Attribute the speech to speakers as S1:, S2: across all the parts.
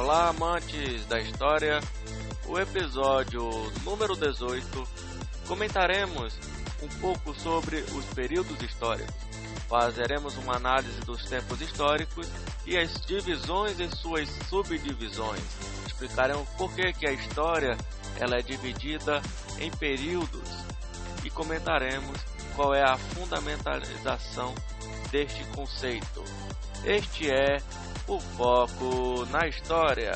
S1: Olá, amantes da história. O episódio número 18 comentaremos um pouco sobre os períodos históricos. Fazeremos uma análise dos tempos históricos e as divisões e suas subdivisões. Explicaremos por que a história ela é dividida em períodos e comentaremos qual é a fundamentalização deste conceito. Este é o Foco na História.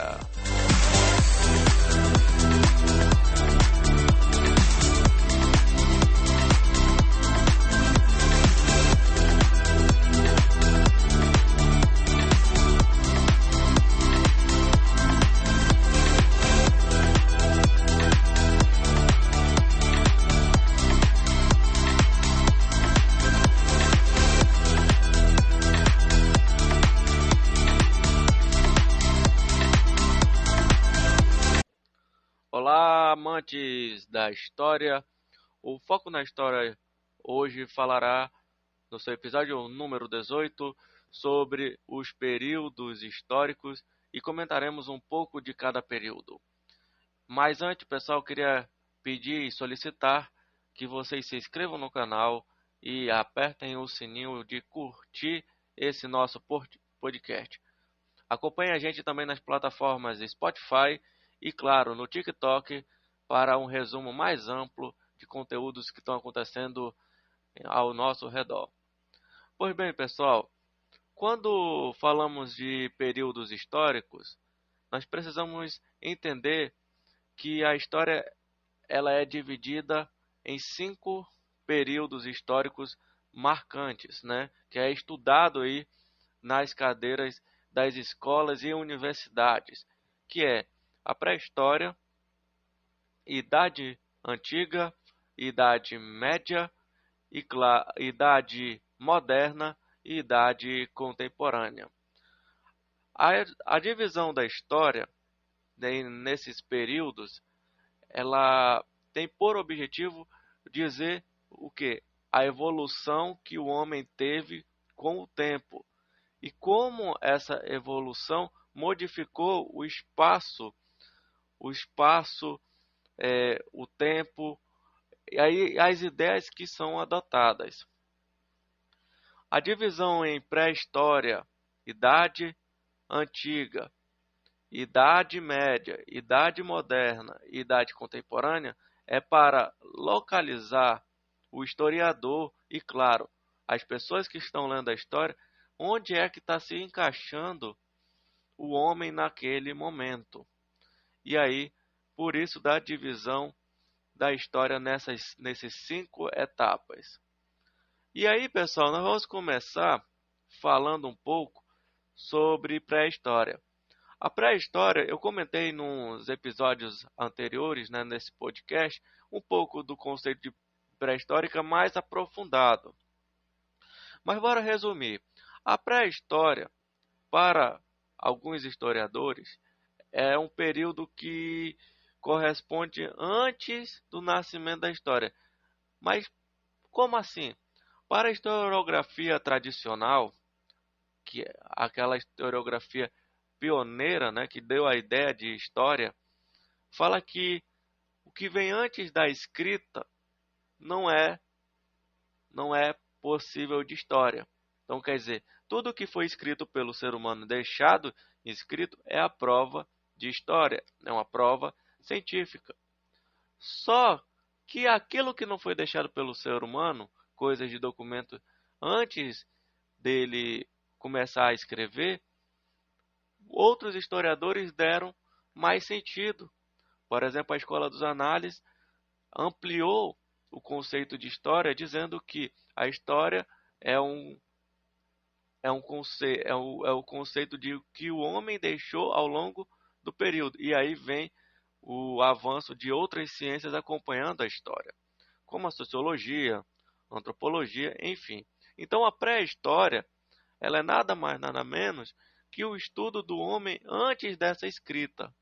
S1: Olá, amantes da história. O Foco na História hoje falará, no seu episódio número 18, sobre os períodos históricos e comentaremos um pouco de cada período. Mas antes, pessoal, queria pedir e solicitar que vocês se inscrevam no canal e apertem o sininho de curtir esse nosso podcast. Acompanhe a gente também nas plataformas Spotify e, claro, no TikTok para um resumo mais amplo de conteúdos que estão acontecendo ao nosso redor. Pois bem, pessoal, quando falamos de períodos históricos, nós precisamos entender que a história ela é dividida em 5 períodos históricos marcantes, né? Que é estudado aí nas cadeiras das escolas e universidades, que é a pré-história, idade antiga, idade média, idade moderna e idade contemporânea. A divisão da história nesses períodos, ela tem por objetivo dizer o que? A evolução que o homem teve com o tempo e como essa evolução modificou o espaço, o tempo e aí as ideias que são adotadas. A divisão em pré-história, idade antiga, idade média, idade moderna e idade contemporânea é para localizar o historiador e, claro, as pessoas que estão lendo a história, onde é que está se encaixando o homem naquele momento. E aí, por isso da divisão da história nesses 5 etapas. E aí, pessoal, nós vamos começar falando um pouco sobre pré-história. A pré-história, eu comentei nos episódios anteriores, né, nesse podcast, um pouco do conceito de pré-histórica mais aprofundado. Mas bora resumir. A pré-história, para alguns historiadores, é um período que corresponde antes do nascimento da história. Mas como assim? Para a historiografia tradicional, que é aquela historiografia pioneira, né, que deu a ideia de história, fala que o que vem antes da escrita não é possível de história. Então, quer dizer, tudo que foi escrito pelo ser humano, deixado escrito, é a prova de história, é uma prova científica. Só que aquilo que não foi deixado pelo ser humano, coisas de documento antes dele começar a escrever, outros historiadores deram mais sentido. Por exemplo, a Escola dos Análises ampliou o conceito de história, dizendo que a história é o conceito de que o homem deixou ao longo do período. E aí vem o avanço de outras ciências acompanhando a história, como a sociologia, a antropologia, enfim. Então a pré-história, ela é nada mais, nada menos que o estudo do homem antes dessa escrita.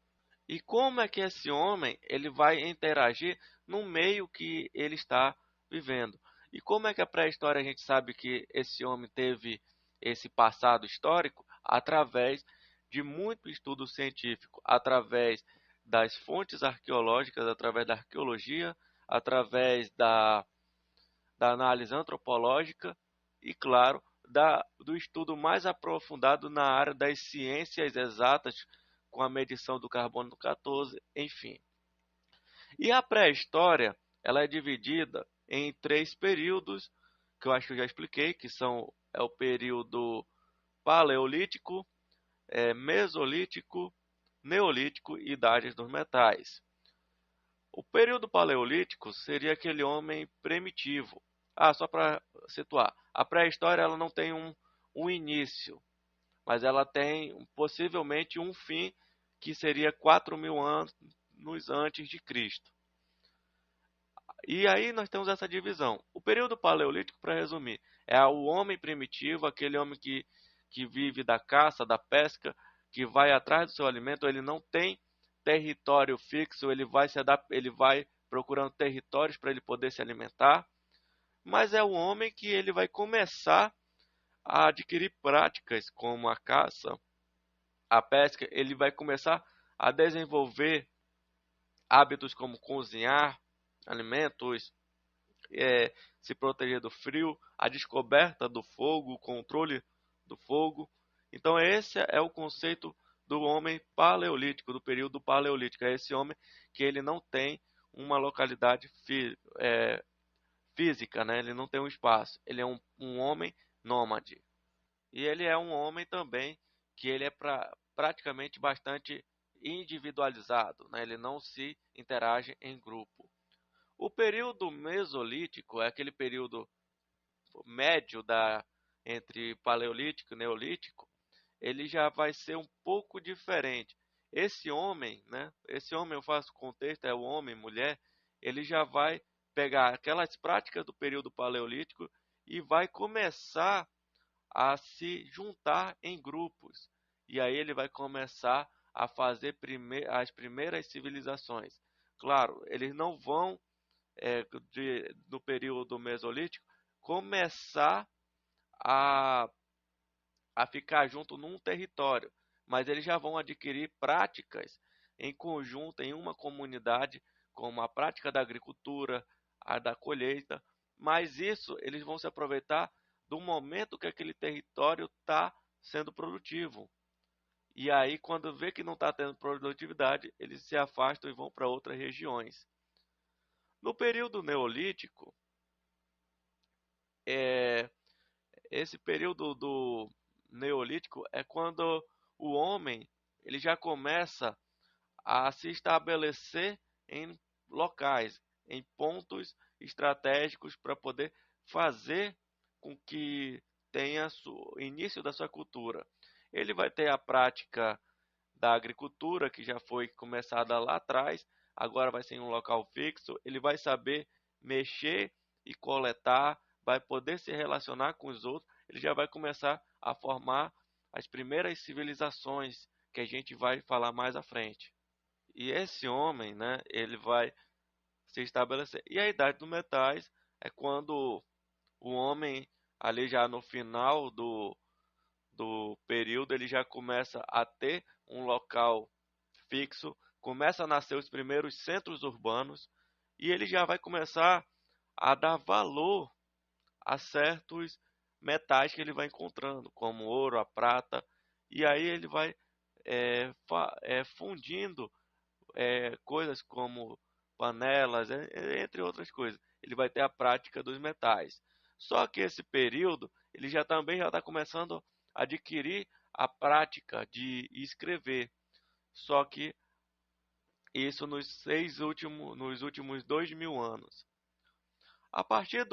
S1: E como é que esse homem ele vai interagir no meio que ele está vivendo. E como é que a pré-história a gente sabe que esse homem teve esse passado histórico? Através de muito estudo científico através das fontes arqueológicas, através da arqueologia, através da análise antropológica e, claro, do estudo mais aprofundado na área das ciências exatas, com a medição do carbono 14, enfim. E a pré-história, ela é dividida em três períodos, que eu acho que eu já expliquei, que são o período paleolítico, mesolítico, neolítico e idades dos metais. O período paleolítico seria aquele homem primitivo. Só para situar, a pré-história ela não tem um início, mas ela tem possivelmente um fim, que seria 4.000 anos antes de Cristo. E aí nós temos essa divisão. O período paleolítico, para resumir, é o homem primitivo, aquele homem que vive da caça, da pesca, que vai atrás do seu alimento. Ele não tem território fixo, ele vai procurando territórios para ele poder se alimentar. Mas é o homem que ele vai começar a adquirir práticas como a caça, a pesca. Ele vai começar a desenvolver hábitos como cozinhar alimentos, se proteger do frio, a descoberta do fogo, o controle do fogo. Então esse é o conceito do homem paleolítico, do período paleolítico. É esse homem que ele não tem uma localidade física, né? Ele não tem um espaço. Ele é um homem nômade. E ele é um homem também que ele é praticamente bastante individualizado, né? Ele não se interage em grupo. O período mesolítico é aquele período médio entre paleolítico e neolítico. Ele já vai ser um pouco diferente. Esse homem, né? Esse homem, eu faço contexto, é o homem, mulher. Ele já vai pegar aquelas práticas do período paleolítico e vai começar a se juntar em grupos. E aí ele vai começar a fazer as primeiras civilizações. Claro, eles não vão do período mesolítico começar a, a ficar junto num território, mas eles já vão adquirir práticas em conjunto, em uma comunidade, como a prática da agricultura, a da colheita, mas isso eles vão se aproveitar do momento que aquele território está sendo produtivo. E aí, quando vê que não está tendo produtividade, eles se afastam e vão para outras regiões. No período neolítico, é, esse período do neolítico é quando o homem ele já começa a se estabelecer em locais, em pontos estratégicos para poder fazer com que tenha o início da sua cultura. Ele vai ter a prática da agricultura, que já foi começada lá atrás, agora vai ser em um local fixo. Ele vai saber mexer e coletar, vai poder se relacionar com os outros. Ele já vai começar a formar as primeiras civilizações, que a gente vai falar mais à frente. E esse homem, né, ele vai se estabelecer. E a idade dos metais é quando o homem, ali já no final do período, ele já começa a ter um local fixo, começa a nascer os primeiros centros urbanos e ele já vai começar a dar valor a certos metais que ele vai encontrando, como o ouro, a prata, e aí ele vai fundindo coisas como panelas, entre outras coisas. Ele vai ter a prática dos metais. Só que esse período, ele já também já está começando a adquirir a prática de escrever. Só que isso nos últimos 2.000 anos. A partir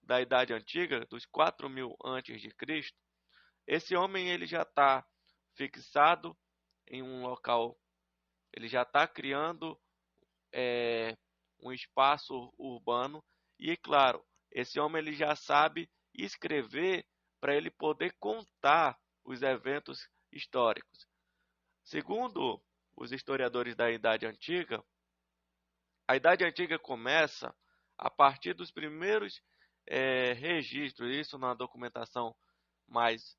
S1: da Idade Antiga, dos 4.000 antes de Cristo, esse homem ele já está fixado em um local, ele já está criando um espaço urbano e, claro, esse homem ele já sabe escrever para ele poder contar os eventos históricos. Segundo os historiadores da Idade Antiga, a Idade Antiga começa a partir dos primeiros registros, isso na documentação mais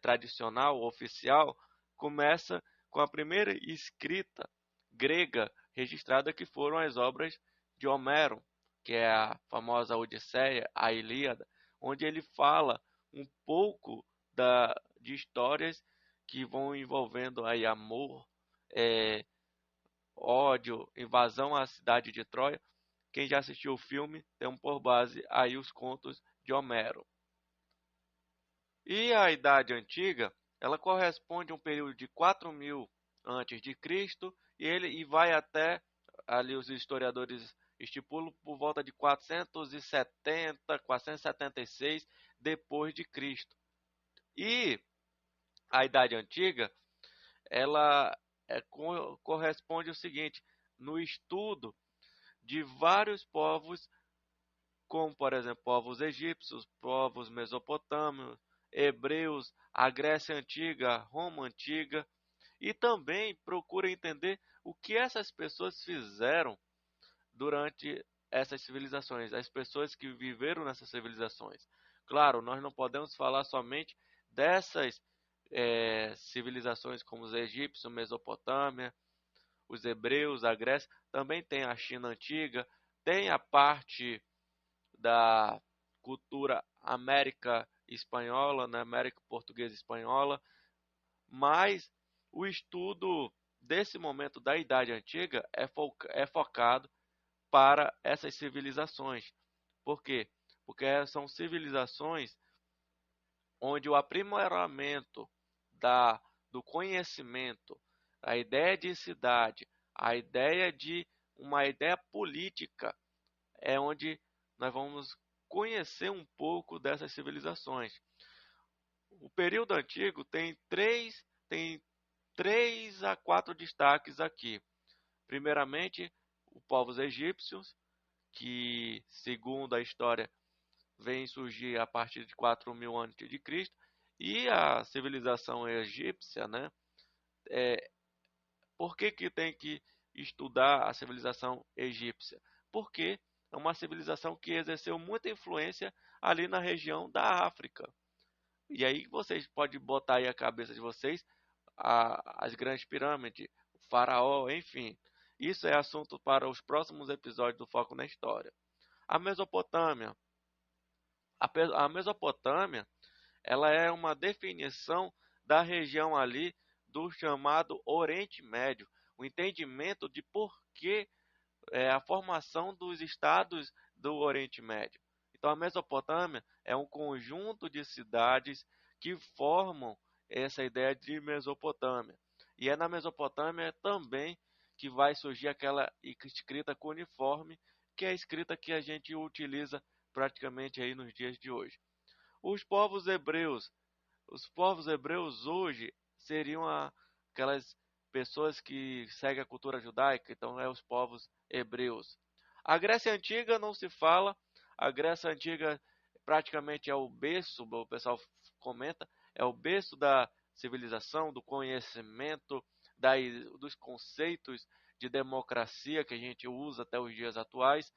S1: tradicional, oficial, começa com a primeira escrita grega registrada, que foram as obras de Homero, que é a famosa Odisseia, a Ilíada, onde ele fala um pouco de histórias que vão envolvendo aí amor, é, ódio, invasão à cidade de Troia. Quem já assistiu o filme tem por base aí os contos de Homero. E a Idade Antiga, ela corresponde a um período de 4000 antes de Cristo e vai até, ali os historiadores estipulam, por volta de 470, 476 depois de Cristo. E a Idade Antiga, ela corresponde ao seguinte: no estudo de vários povos, como por exemplo povos egípcios, povos mesopotâmios, hebreus, a Grécia Antiga, a Roma Antiga, e também procura entender o que essas pessoas fizeram durante essas civilizações, as pessoas que viveram nessas civilizações. Claro, nós não podemos falar somente dessas civilizações como os egípcios, Mesopotâmia, os hebreus, a Grécia, também tem a China antiga, tem a parte da cultura América espanhola, né, América portuguesa espanhola, mas o estudo desse momento da Idade Antiga é focado para essas civilizações. Por quê? Porque são civilizações onde o aprimoramento do conhecimento, a ideia de cidade, a ideia de uma ideia política, é onde nós vamos conhecer um pouco dessas civilizações. O período antigo tem três a quatro destaques aqui. Primeiramente, os povos egípcios, que, segundo a história, vem surgir a partir de 4000 a.C., e a civilização egípcia, né? Por que tem que estudar a civilização egípcia? Porque é uma civilização que exerceu muita influência ali na região da África. E aí vocês podem botar aí a cabeça de vocês as grandes pirâmides, o faraó, enfim. Isso é assunto para os próximos episódios do Foco na História. A Mesopotâmia. A Mesopotâmia, ela é uma definição da região ali do chamado Oriente Médio, o entendimento de por que a formação dos estados do Oriente Médio. Então, a Mesopotâmia é um conjunto de cidades que formam essa ideia de Mesopotâmia. E é na Mesopotâmia também que vai surgir aquela escrita cuneiforme, que é a escrita que a gente utiliza praticamente aí nos dias de hoje. Os povos hebreus. Os povos hebreus hoje seriam aquelas pessoas que seguem a cultura judaica, então é os povos hebreus. A Grécia Antiga não se fala, a Grécia Antiga praticamente é o berço, o pessoal comenta, é o berço da civilização, do conhecimento, dos conceitos de democracia que a gente usa até os dias atuais.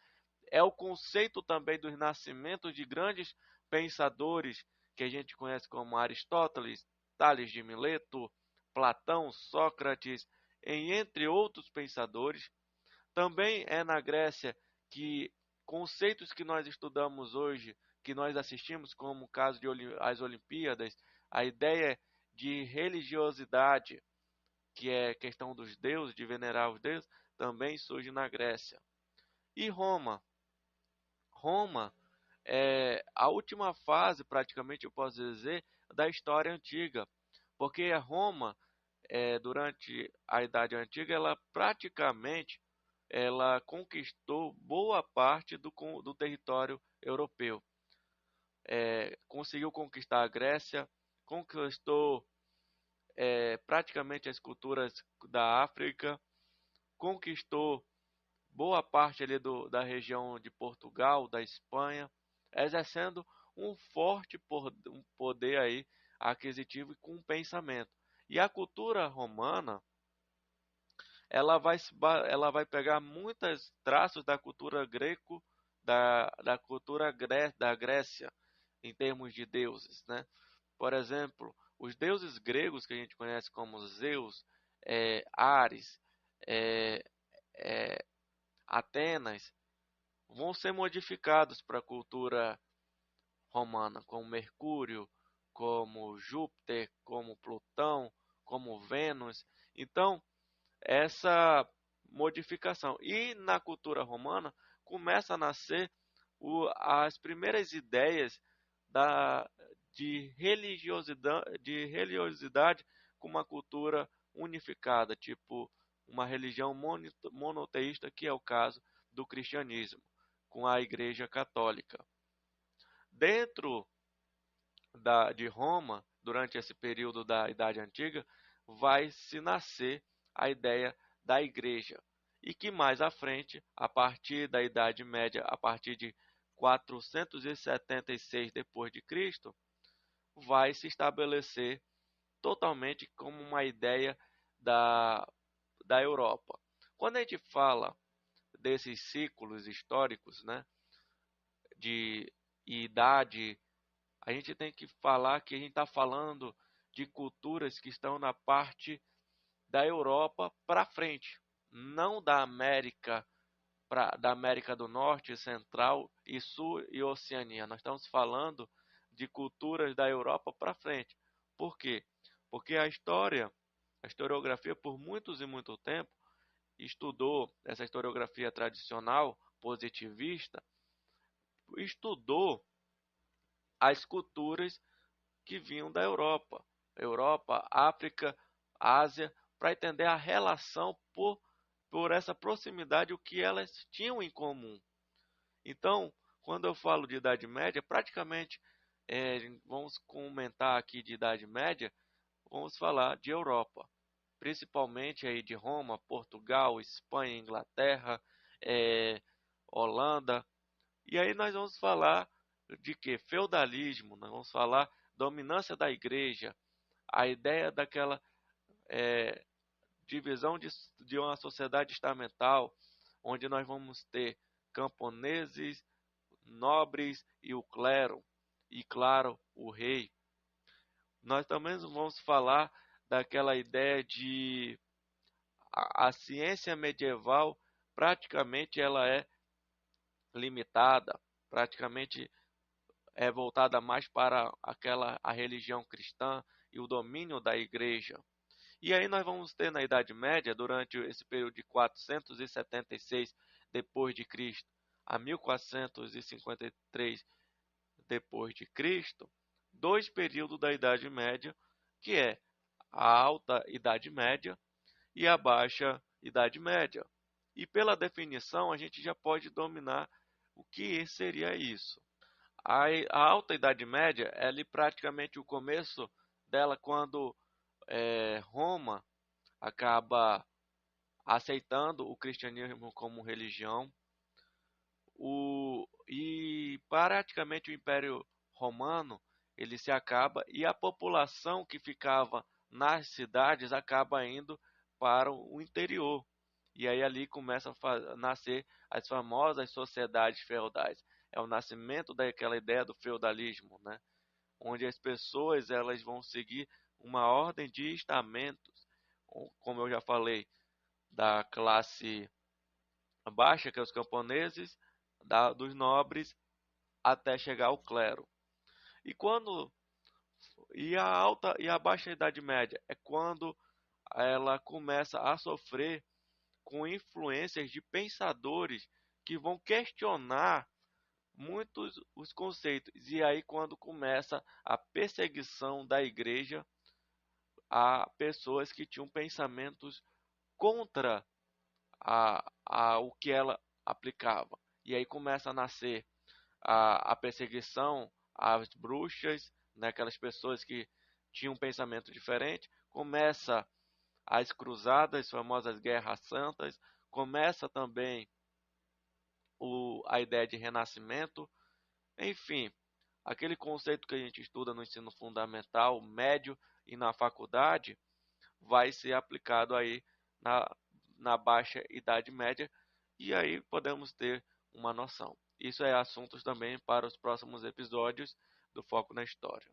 S1: É o conceito também dos nascimentos de grandes pensadores que a gente conhece como Aristóteles, Tales de Mileto, Platão, Sócrates, entre outros pensadores. Também é na Grécia que conceitos que nós estudamos hoje, que nós assistimos, como o caso de as Olimpíadas, a ideia de religiosidade, que é questão dos deuses, de venerar os deuses, também surge na Grécia. E Roma? Roma é a última fase, praticamente eu posso dizer, da história antiga, porque Roma, durante a Idade Antiga, ela conquistou boa parte do território europeu. Conseguiu conquistar a Grécia, conquistou praticamente as culturas da África, conquistou boa parte ali da região de Portugal, da Espanha, exercendo um poder aí aquisitivo e com pensamento. E a cultura romana, ela vai pegar muitos traços da cultura greco, da cultura da Grécia, em termos de deuses, né? Por exemplo, os deuses gregos que a gente conhece como Zeus, Ares, é, é, Atenas, vão ser modificados para a cultura romana, como Mercúrio, como Júpiter, como Plutão, como Vênus. Então, essa modificação. E na cultura romana começa a nascer as primeiras ideias da, de religiosidade com uma cultura unificada, tipo uma religião monoteísta, que é o caso do cristianismo, com a Igreja Católica. Dentro de Roma, durante esse período da Idade Antiga, vai se nascer a ideia da igreja. E que mais à frente, a partir da Idade Média, a partir de 476 depois de Cristo, vai se estabelecer totalmente como uma ideia da, da Europa. Quando a gente fala desses ciclos históricos, né, de idade, a gente tem que falar que a gente está falando de culturas que estão na parte da Europa para frente, não da América do Norte, Central e Sul e Oceania. Nós estamos falando de culturas da Europa para frente. Por quê? Porque a historiografia, por muitos e muito tempo, estudou essa historiografia tradicional, positivista, estudou as culturas que vinham da Europa, África, Ásia, para entender a relação por essa proximidade, o que elas tinham em comum. Então, quando eu falo de Idade Média, praticamente, vamos comentar aqui de Idade Média, vamos falar de Europa, principalmente aí de Roma, Portugal, Espanha, Inglaterra, Holanda. E aí nós vamos falar de que? Feudalismo, nós vamos falar dominância da igreja, a ideia daquela é, divisão de uma sociedade estamental, onde nós vamos ter camponeses, nobres e o clero, e claro, o rei. Nós também vamos falar daquela ideia de a ciência medieval, praticamente ela é limitada, praticamente é voltada mais para a religião cristã e o domínio da igreja. E aí nós vamos ter na Idade Média, durante esse período de 476 depois de Cristo a 1453 depois de Cristo, dois períodos da Idade Média, que é a Alta Idade Média e a Baixa Idade Média. E pela definição a gente já pode dominar o que seria isso. A Alta Idade Média é ali praticamente o começo dela, quando Roma acaba aceitando o cristianismo como religião, e praticamente o Império Romano ele se acaba, e a população que ficava nas cidades acaba indo para o interior. E aí ali começam a nascer as famosas sociedades feudais. É o nascimento daquela ideia do feudalismo, né? Onde as pessoas elas vão seguir uma ordem de estamentos, como eu já falei, da classe baixa, que é os camponeses, dos nobres, até chegar ao clero. E quando e a alta e a baixa Idade Média é quando ela começa a sofrer com influências de pensadores que vão questionar muitos os conceitos. E aí quando começa a perseguição da igreja a pessoas que tinham pensamentos contra o que ela aplicava. E aí começa a nascer a perseguição às bruxas, né, aquelas pessoas que tinham um pensamento diferente. Começa as cruzadas, as famosas guerras santas. Começa também a ideia de renascimento. Enfim, aquele conceito que a gente estuda no ensino fundamental, médio e na faculdade, vai ser aplicado aí na, na baixa Idade Média, e aí podemos ter uma noção. Isso é assuntos também para os próximos episódios do Foco na História.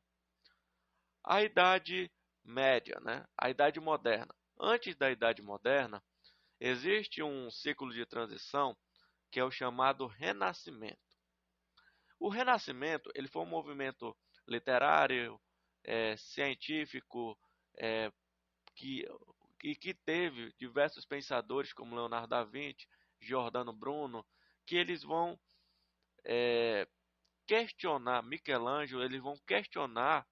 S1: A Idade Média, né? A Idade Moderna. Antes da Idade Moderna, existe um ciclo de transição que é o chamado Renascimento. O Renascimento ele foi um movimento literário, científico, é, que, que teve diversos pensadores como Leonardo da Vinci, Giordano Bruno, que eles vão questionar, Michelangelo, eles vão questionar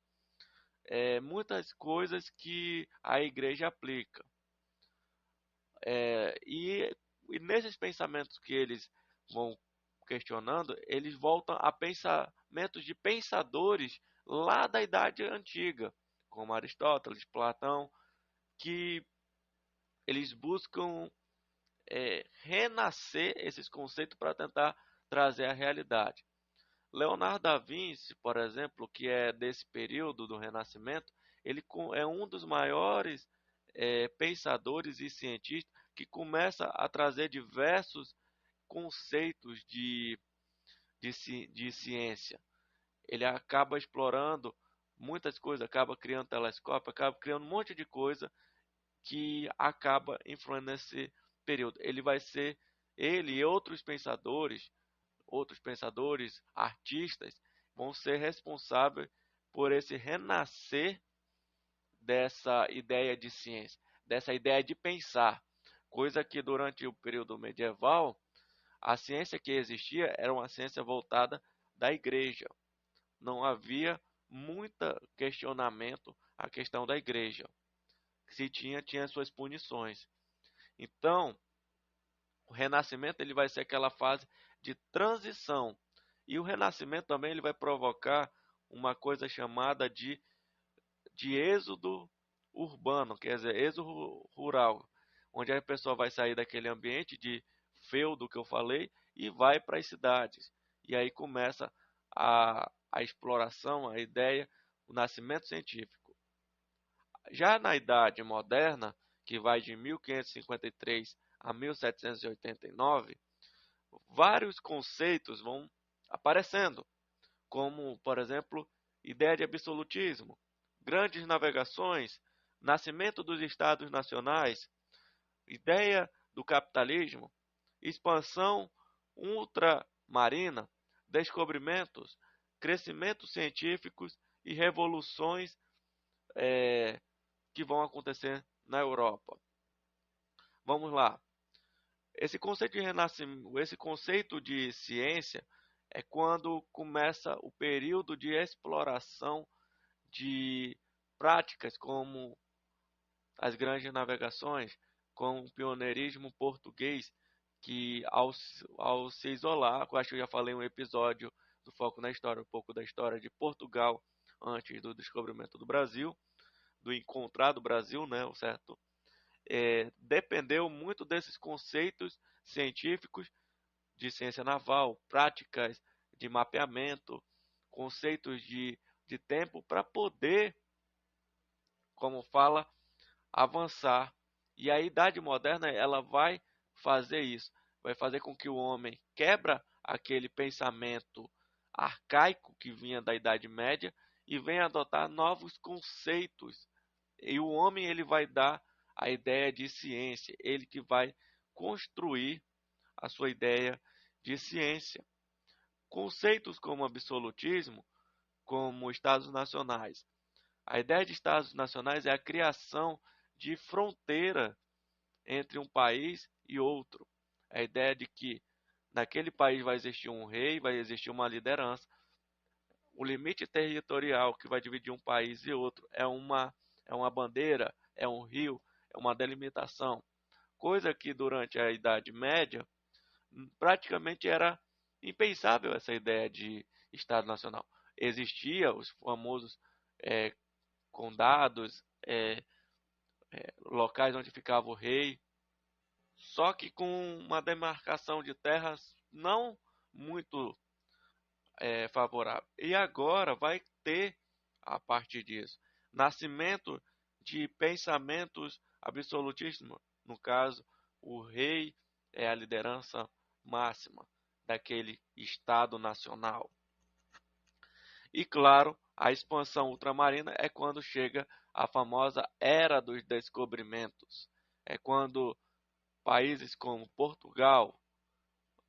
S1: muitas coisas que a igreja aplica. E nesses pensamentos que eles vão questionando, eles voltam a pensamentos de pensadores lá da Idade Antiga, como Aristóteles, Platão, que eles buscam renascer esses conceitos para tentar trazer a realidade. Leonardo da Vinci, por exemplo, que é desse período do Renascimento, ele é um dos maiores pensadores e cientistas que começa a trazer diversos conceitos de ciência. Ele acaba explorando muitas coisas, acaba criando telescópio, acaba criando um monte de coisa que acaba influindo nesse período. Ele e outros pensadores, artistas, vão ser responsáveis por esse renascer dessa ideia de ciência, dessa ideia de pensar, coisa que durante o período medieval, a ciência que existia era uma ciência voltada da igreja. Não havia muito questionamento à questão da igreja. Se tinha suas punições. Então, o renascimento ele vai ser aquela fase de transição. E o renascimento também ele vai provocar uma coisa chamada de êxodo urbano, quer dizer, êxodo rural, onde a pessoa vai sair daquele ambiente de feudo que eu falei e vai para as cidades. E aí começa a exploração, a ideia, o nascimento científico. Já na Idade Moderna, que vai de 1553 a 1789, vários conceitos vão aparecendo, como, por exemplo, ideia de absolutismo, grandes navegações, nascimento dos estados nacionais, ideia do capitalismo, expansão ultramarina, descobrimentos, crescimentos científicos e revoluções que vão acontecer na Europa. Vamos lá. Esse conceito de ciência é quando começa o período de exploração de práticas como as grandes navegações, com o pioneirismo português, que ao se isolar, eu acho que eu já falei em um episódio do Foco na História, um pouco da história de Portugal antes do descobrimento do Brasil, do encontrar do Brasil, né, o certo? Dependeu muito desses conceitos científicos de ciência naval, práticas de mapeamento, conceitos de tempo para poder, como fala, avançar. E a Idade Moderna ela vai fazer isso, vai fazer com que o homem quebra aquele pensamento arcaico que vinha da Idade Média e venha adotar novos conceitos. E o homem ele vai dar a ideia de ciência, ele que vai construir a sua ideia de ciência. Conceitos como absolutismo, como estados nacionais. A ideia de estados nacionais é a criação de fronteira entre um país e outro. A ideia de que naquele país vai existir um rei, vai existir uma liderança. O limite territorial que vai dividir um país e outro é uma bandeira, é um rio, é uma delimitação. Coisa que durante a Idade Média praticamente era impensável essa ideia de Estado Nacional. Existia os famosos condados, locais onde ficava o rei, só que com uma demarcação de terras não muito favorável. E agora vai ter, a partir disso, nascimento de pensamentos absolutistas, no caso, o rei é a liderança máxima daquele Estado nacional. E claro, A expansão ultramarina é quando chega a famosa Era dos Descobrimentos. É quando países como Portugal,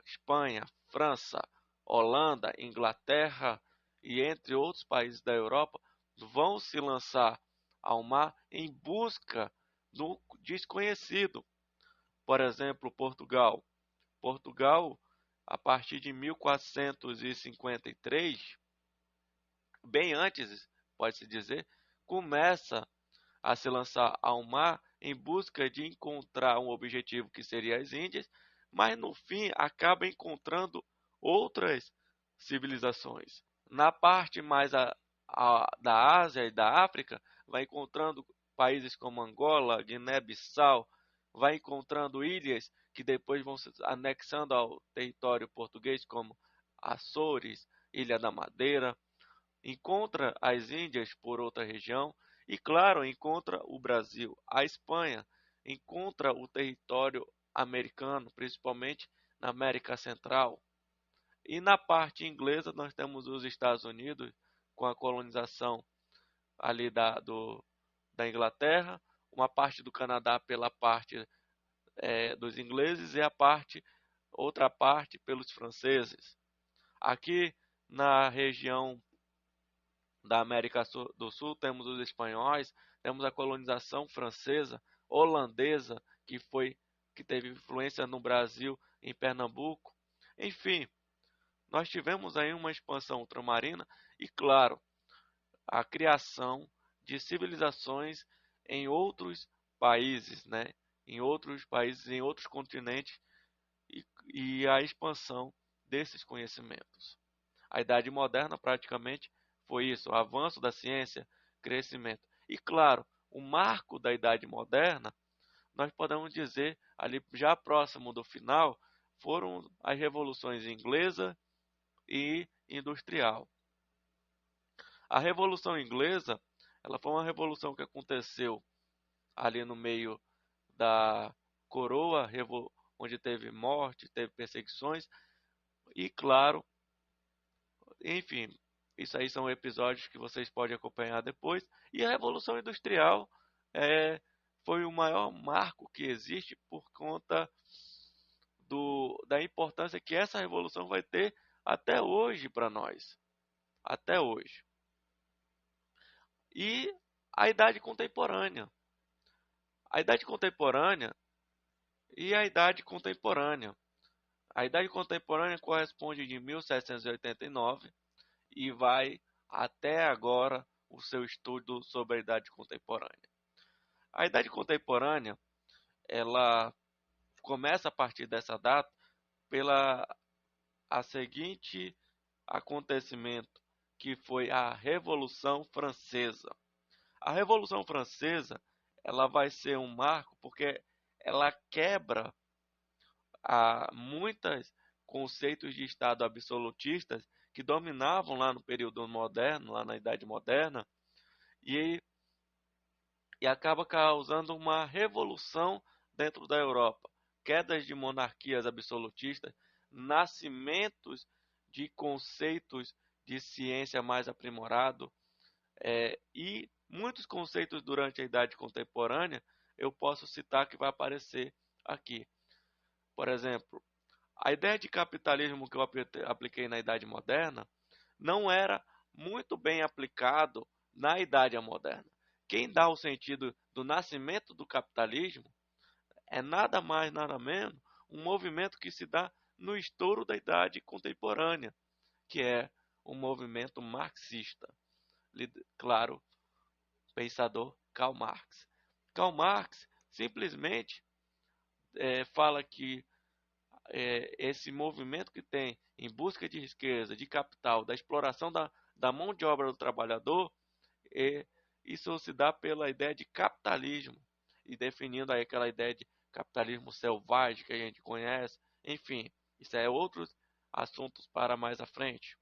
S1: Espanha, França, Holanda, Inglaterra e entre outros países da Europa vão se lançar ao mar em busca do desconhecido. Por exemplo, Portugal. Portugal, a partir de 1453, bem antes, pode-se dizer, começa a se lançar ao mar em busca de encontrar um objetivo que seria as Índias, mas no fim acaba encontrando outras civilizações. Na parte mais da Ásia e da África, vai encontrando países como Angola, Guiné-Bissau, vai encontrando ilhas que depois vão se anexando ao território português, como Açores, Ilha da Madeira, encontra as Índias por outra região e, claro, encontra o Brasil, a Espanha, encontra o território americano, principalmente na América Central. E na parte inglesa nós temos os Estados Unidos com a colonização ali da Inglaterra, uma parte do Canadá pela parte dos ingleses e outra parte pelos franceses. Aqui na região da América do Sul temos os espanhóis, temos a colonização francesa, holandesa, que teve influência no Brasil, em Pernambuco. Enfim, nós tivemos aí uma expansão ultramarina e, claro, a criação de civilizações em outros países, né? Em outros países, em outros continentes e a expansão desses conhecimentos. A Idade Moderna praticamente foi isso, o avanço da ciência, crescimento. E claro, o marco da Idade Moderna, nós podemos dizer, ali já próximo do final, foram as revoluções inglesa e industrial. A Revolução Inglesa, ela foi uma revolução que aconteceu ali no meio da coroa, onde teve morte, teve perseguições, e claro, enfim, isso aí são episódios que vocês podem acompanhar depois. E a Revolução Industrial foi o maior marco que existe por conta da importância que essa revolução vai ter até hoje para nós. Até hoje. E a Idade Contemporânea. A Idade Contemporânea e a Idade Contemporânea. A Idade Contemporânea corresponde de 1789 e vai até agora o seu estudo sobre a Idade Contemporânea. A Idade Contemporânea, ela começa a partir dessa data pela a seguinte acontecimento, que foi a Revolução Francesa. A Revolução Francesa, ela vai ser um marco porque ela quebra muitos conceitos de Estado absolutistas que dominavam lá no período moderno, lá na Idade Moderna, e, e acaba causando uma revolução dentro da Europa. Quedas de monarquias absolutistas, nascimentos de conceitos de ciência mais aprimorado e muitos conceitos durante a Idade Contemporânea eu posso citar que vai aparecer aqui. Por exemplo, a ideia de capitalismo que eu apliquei na Idade Moderna não era muito bem aplicado na Idade Moderna. Quem dá o sentido do nascimento do capitalismo é nada mais, nada menos, um movimento que se dá no estouro da Idade Contemporânea, que é o movimento marxista. Claro, pensador Karl Marx. Karl Marx simplesmente fala que esse movimento que tem em busca de riqueza, de capital, da exploração da mão de obra do trabalhador, isso se dá pela ideia de capitalismo, e definindo aí aquela ideia de capitalismo selvagem que a gente conhece. Enfim, isso é outros assuntos para mais à frente.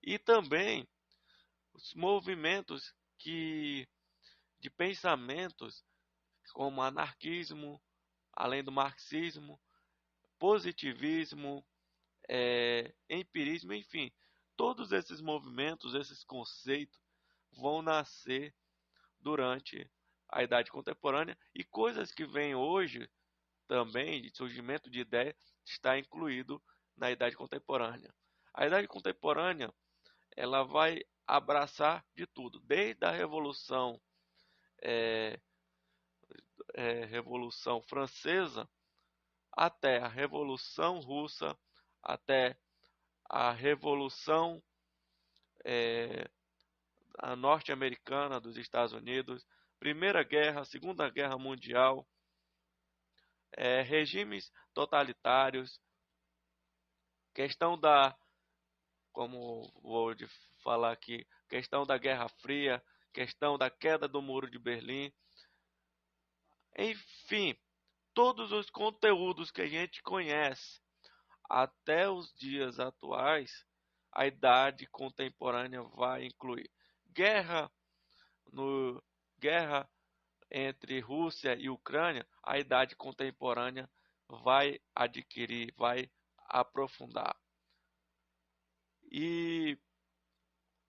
S1: E também os movimentos de pensamentos como anarquismo, além do marxismo, positivismo, empirismo, enfim, todos esses movimentos, esses conceitos vão nascer durante a Idade Contemporânea, e coisas que vêm hoje também, de surgimento de ideias, está incluído na Idade Contemporânea. A Idade Contemporânea, ela vai abraçar de tudo, desde a Revolução Francesa até a Revolução Russa, até a Revolução a norte-americana dos Estados Unidos, Primeira Guerra, Segunda Guerra Mundial, regimes totalitários, questão da, como vou falar aqui, questão da Guerra Fria, questão da queda do Muro de Berlim, enfim, todos os conteúdos que a gente conhece até os dias atuais, a Idade Contemporânea vai incluir guerra guerra entre Rússia e Ucrânia. A Idade Contemporânea vai adquirir, vai aprofundar. E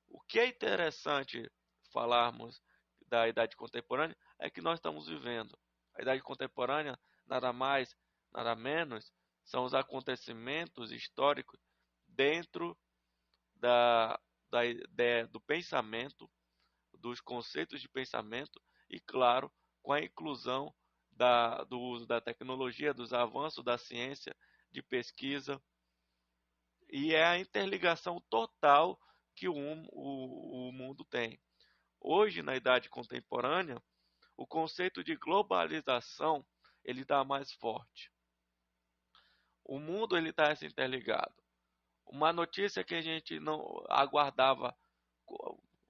S1: o que é interessante falarmos da Idade Contemporânea é que nós estamos vivendo. A Idade Contemporânea, nada mais, nada menos, são os acontecimentos históricos dentro da ideia do pensamento, dos conceitos de pensamento e, claro, com a inclusão do uso da tecnologia, dos avanços da ciência, de pesquisa, e é a interligação total que o mundo tem. Hoje, na Idade Contemporânea, o conceito de globalização ele está mais forte. O mundo ele está interligado. Uma notícia que a gente não aguardava,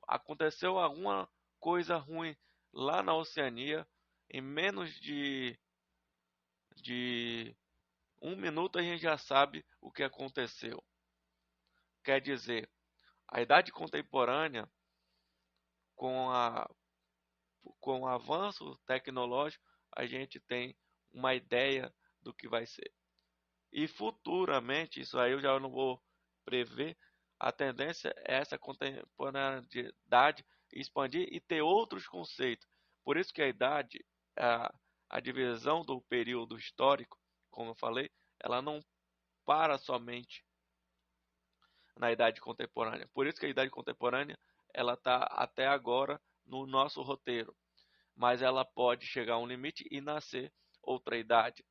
S1: aconteceu alguma coisa ruim lá na Oceania, em menos de um minuto a gente já sabe o que aconteceu. Quer dizer, a Idade Contemporânea, com o avanço tecnológico, a gente tem uma ideia do que vai ser. E futuramente, isso aí eu já não vou prever, a tendência é essa contemporaneidade expandir e ter outros conceitos. Por isso que a idade, a divisão do período histórico, como eu falei, ela não para somente na idade contemporânea. Por isso que a idade contemporânea ela está até agora no nosso roteiro, mas ela pode chegar a um limite e nascer outra idade.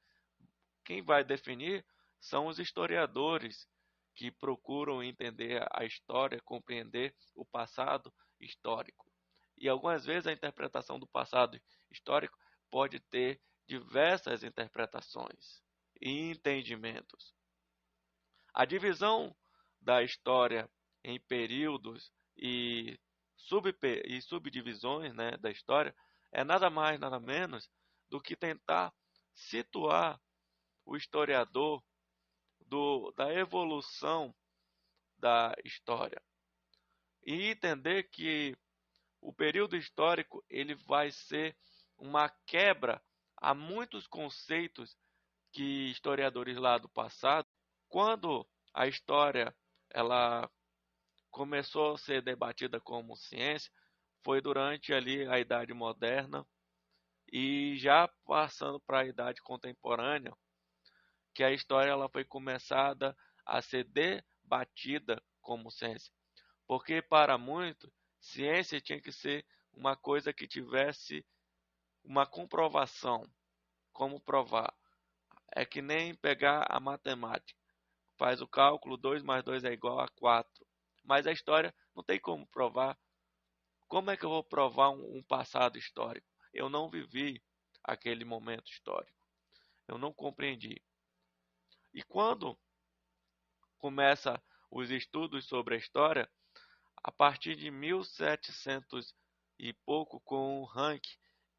S1: Quem vai definir são os historiadores que procuram entender a história, compreender o passado histórico. E algumas vezes a interpretação do passado histórico pode ter diversas interpretações e entendimentos. A divisão da história em períodos e subdivisões, né, da história é nada mais, nada menos do que tentar situar o historiador da evolução da história e entender que o período histórico ele vai ser uma quebra a muitos conceitos que historiadores lá do passado, quando a história ela começou a ser debatida como ciência, foi durante ali a Idade Moderna e já passando para a Idade Contemporânea, que a história ela foi começada a ser debatida como ciência. Porque para muitos, ciência tinha que ser uma coisa que tivesse uma comprovação. Como provar? É que nem pegar a matemática. Faz o cálculo, 2 mais 2 é igual a 4. Mas a história não tem como provar. Como é que eu vou provar um passado histórico? Eu não vivi aquele momento histórico. Eu não compreendi. E quando começa os estudos sobre a história, a partir de 1700 e pouco, com o Rank,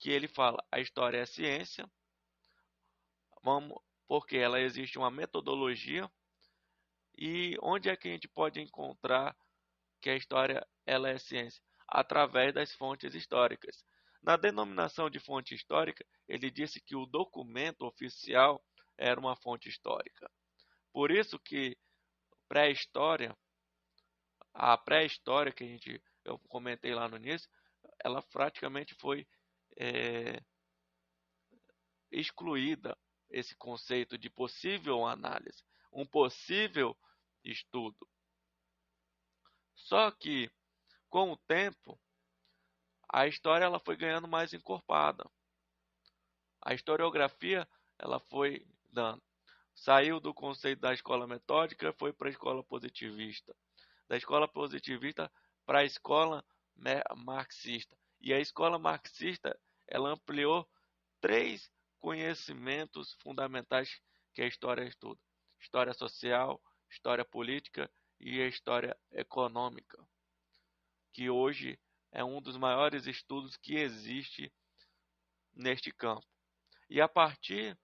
S1: que ele fala, a história é ciência, porque ela existe uma metodologia, e onde é que a gente pode encontrar que a história ela é ciência? Através das fontes históricas. Na denominação de fonte histórica, ele disse que o documento oficial era uma fonte histórica. Por isso que pré-história, A pré-história eu comentei lá no início, ela praticamente foi é, excluída esse conceito de possível análise, um possível estudo. Só que com o tempo a história ela foi ganhando mais encorpada. A historiografia ela foi dando. Saiu do conceito da escola metódica, foi para a escola positivista. Da escola positivista para a escola marxista. E a escola marxista ela ampliou três conhecimentos fundamentais que a história estuda: história social, história política e a história econômica, que hoje é um dos maiores estudos que existe neste campo. E a partir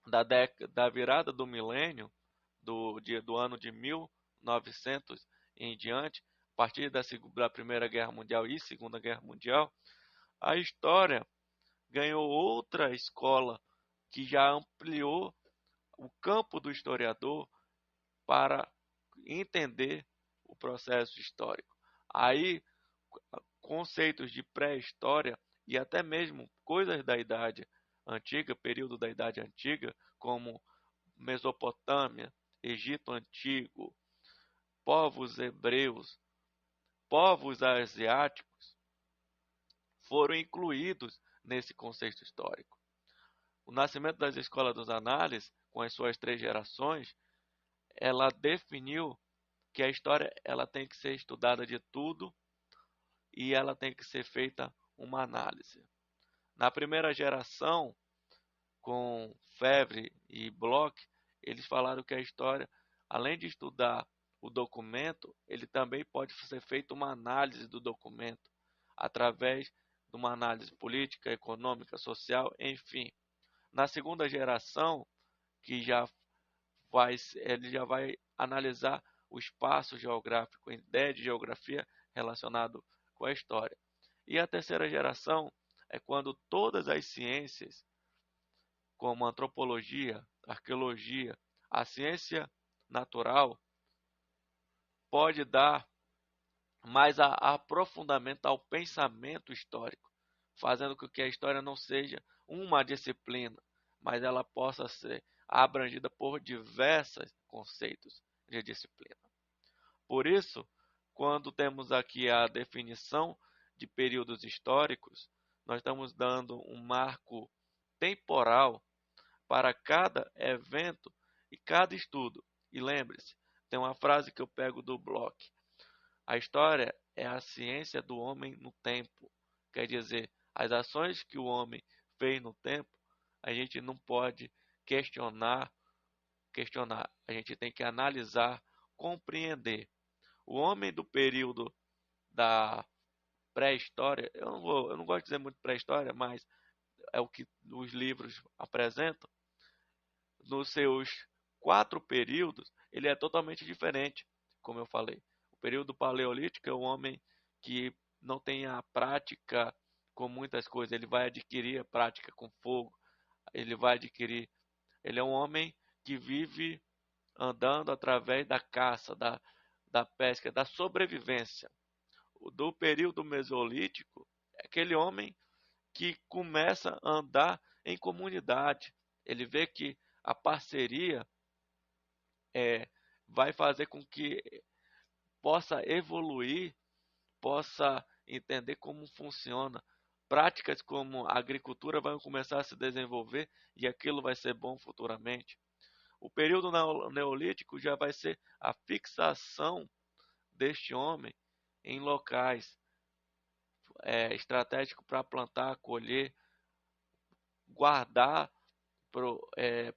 S1: da virada do milênio, do ano de 1900 em diante, a partir da Primeira Guerra Mundial e Segunda Guerra Mundial, a história ganhou outra escola que já ampliou o campo do historiador para entender o processo histórico. Aí, conceitos de pré-história e até mesmo coisas da Idade Antiga, período da Idade Antiga, como Mesopotâmia, Egito Antigo, povos hebreus, povos asiáticos, foram incluídos nesse contexto histórico. O nascimento das escolas dos análises, com as suas três gerações, ela definiu que a história ela tem que ser estudada de tudo e ela tem que ser feita uma análise. Na primeira geração, com Febvre e Bloch, eles falaram que a história, além de estudar o documento, ele também pode ser feita uma análise do documento, através de uma análise política, econômica, social, enfim. Na segunda geração, que ele já vai analisar o espaço geográfico, a ideia de geografia relacionado com a história. E a terceira geração é quando todas as ciências, como antropologia, arqueologia, a ciência natural, pode dar mais aprofundamento ao pensamento histórico, fazendo com que a história não seja uma disciplina, mas ela possa ser abrangida por diversos conceitos de disciplina. Por isso, quando temos aqui a definição de períodos históricos, nós estamos dando um marco temporal para cada evento e cada estudo. E lembre-se, tem uma frase que eu pego do Bloch: a história é a ciência do homem no tempo. Quer dizer, as ações que o homem fez no tempo, a gente não pode questionar. A gente tem que analisar, compreender. O homem do período da pré-história, eu não gosto de dizer muito pré-história, mas é o que os livros apresentam. Nos seus 4 períodos, ele é totalmente diferente, como eu falei. O período paleolítico é um homem que não tem a prática com muitas coisas, ele vai adquirir a prática com fogo, ele vai adquirir. Ele é um homem que vive andando através da caça, da pesca, da sobrevivência. O do período mesolítico é aquele homem que começa a andar em comunidade. Ele vê que a parceria vai fazer com que possa evoluir, possa entender como funciona. Práticas como a agricultura vão começar a se desenvolver e aquilo vai ser bom futuramente. O período neolítico já vai ser a fixação deste homem em locais estratégicos para plantar, colher, guardar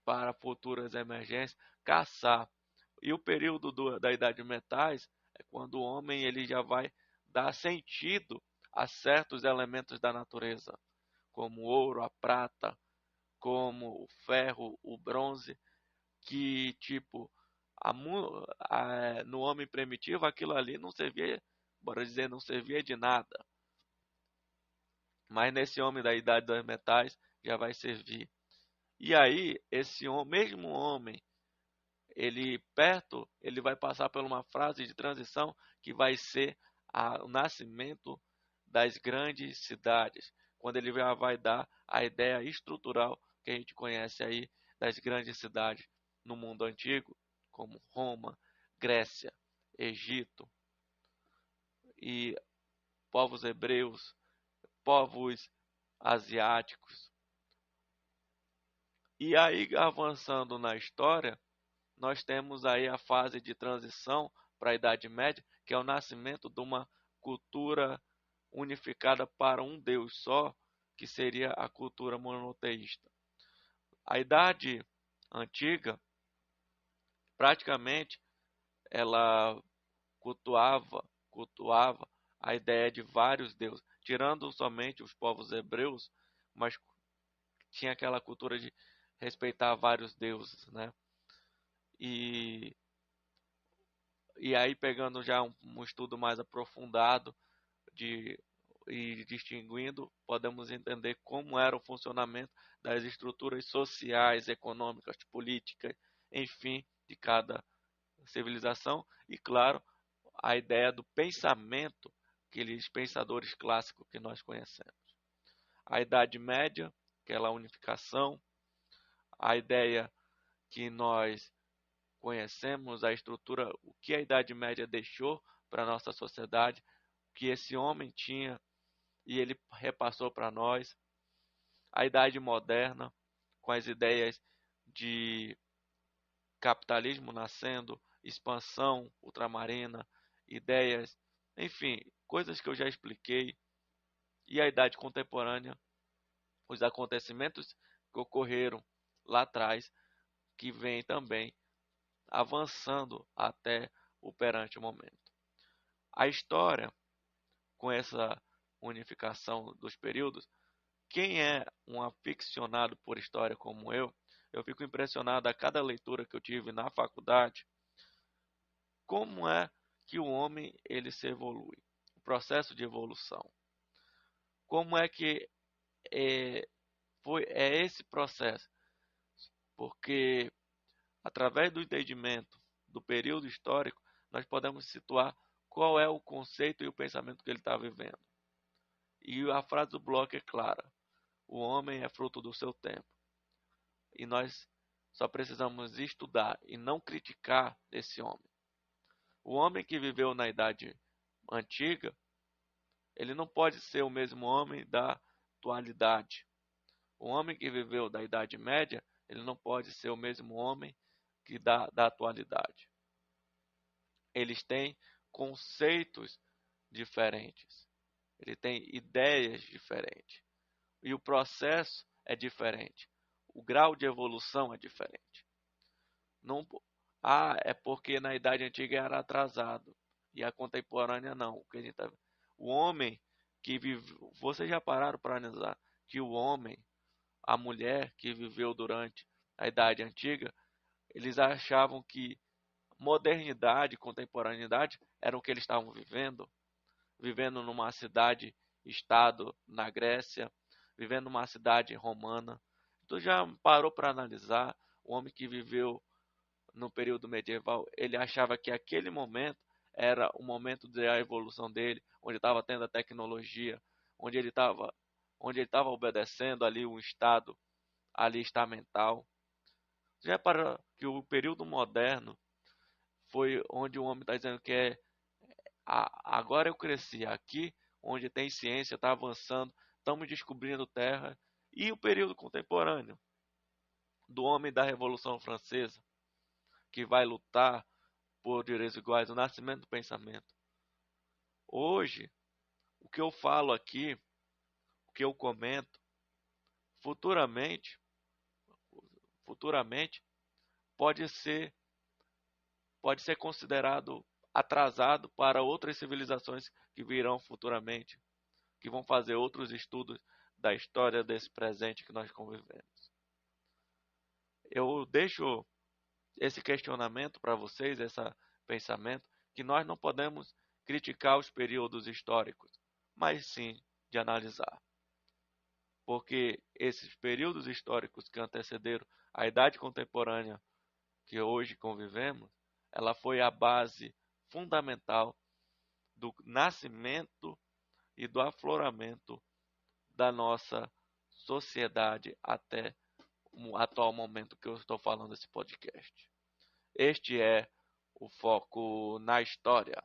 S1: para futuras emergências, caçar. E o período da Idade de Metais é quando o homem ele já vai dar sentido a certos elementos da natureza, como o ouro, a prata, como o ferro, o bronze, que tipo no homem primitivo aquilo ali não servia, bora dizer, não servia de nada. Mas nesse homem da Idade dos Metais já vai servir. E aí, esse mesmo homem ele vai passar por uma fase de transição que vai ser o nascimento das grandes cidades, quando ele já vai dar a ideia estrutural que a gente conhece aí das grandes cidades no mundo antigo, como Roma, Grécia, Egito e povos hebreus, povos asiáticos. E aí, avançando na história, nós temos aí a fase de transição para a Idade Média, que é o nascimento de uma cultura unificada para um Deus só, que seria a cultura monoteísta. A Idade Antiga, praticamente, ela cultuava a ideia de vários deuses, tirando somente os povos hebreus, mas tinha aquela cultura de respeitar vários deuses, né? E, e aí, pegando já um estudo mais aprofundado de, e distinguindo, podemos entender como era o funcionamento das estruturas sociais, econômicas, políticas, enfim, de cada civilização. E, claro, a ideia do pensamento, aqueles pensadores clássicos que nós conhecemos. A Idade Média, aquela unificação, a ideia que nós conhecemos, a estrutura, o que a Idade Média deixou para a nossa sociedade, o que esse homem tinha e ele repassou para nós. A Idade Moderna, com as ideias de capitalismo nascendo, expansão ultramarina, ideias, enfim, coisas que eu já expliquei. E a Idade Contemporânea, os acontecimentos que ocorreram lá atrás, que vem também avançando até o perante momento. A história, com essa unificação dos períodos, quem é um aficionado por história como eu fico impressionado a cada leitura que eu tive na faculdade, como é que o homem ele se evolui, o processo de evolução. Como é que é esse processo? Porque através do entendimento do período histórico, nós podemos situar qual é o conceito e o pensamento que ele está vivendo. E a frase do bloco é clara: o homem é fruto do seu tempo. E nós só precisamos estudar e não criticar esse homem. O homem que viveu na Idade Antiga, ele não pode ser o mesmo homem da atualidade. O homem que viveu da Idade Média, ele não pode ser o mesmo homem que da atualidade. Eles têm conceitos diferentes. Ele tem ideias diferentes. E o processo é diferente. O grau de evolução é diferente. Não, é porque na Idade Antiga era atrasado e a contemporânea não. O homem que vive, vocês já pararam para analisar que o homem, a mulher que viveu durante a Idade Antiga, eles achavam que modernidade, contemporaneidade era o que eles estavam vivendo numa cidade-estado na Grécia, vivendo numa cidade romana. Tu já parou para analisar o homem que viveu no período medieval? Ele achava que aquele momento era o momento da evolução dele, onde estava tendo a tecnologia, onde ele estava obedecendo ali um estado ali estamental. Já para que o período moderno foi onde o homem está dizendo que agora eu cresci aqui, onde tem ciência, está avançando, estamos descobrindo terra. E o período contemporâneo do homem da Revolução Francesa, que vai lutar por direitos iguais, o nascimento do pensamento. Hoje, o que eu falo aqui, o que eu comento, futuramente pode ser considerado atrasado para outras civilizações que virão futuramente, que vão fazer outros estudos da história desse presente que nós convivemos. Eu deixo esse questionamento para vocês, esse pensamento, que nós não podemos criticar os períodos históricos, mas sim de analisar. Porque esses períodos históricos que antecederam a Idade Contemporânea, que hoje convivemos, ela foi a base fundamental do nascimento e do afloramento da nossa sociedade até o atual momento que eu estou falando desse podcast. Este é o Foco na História.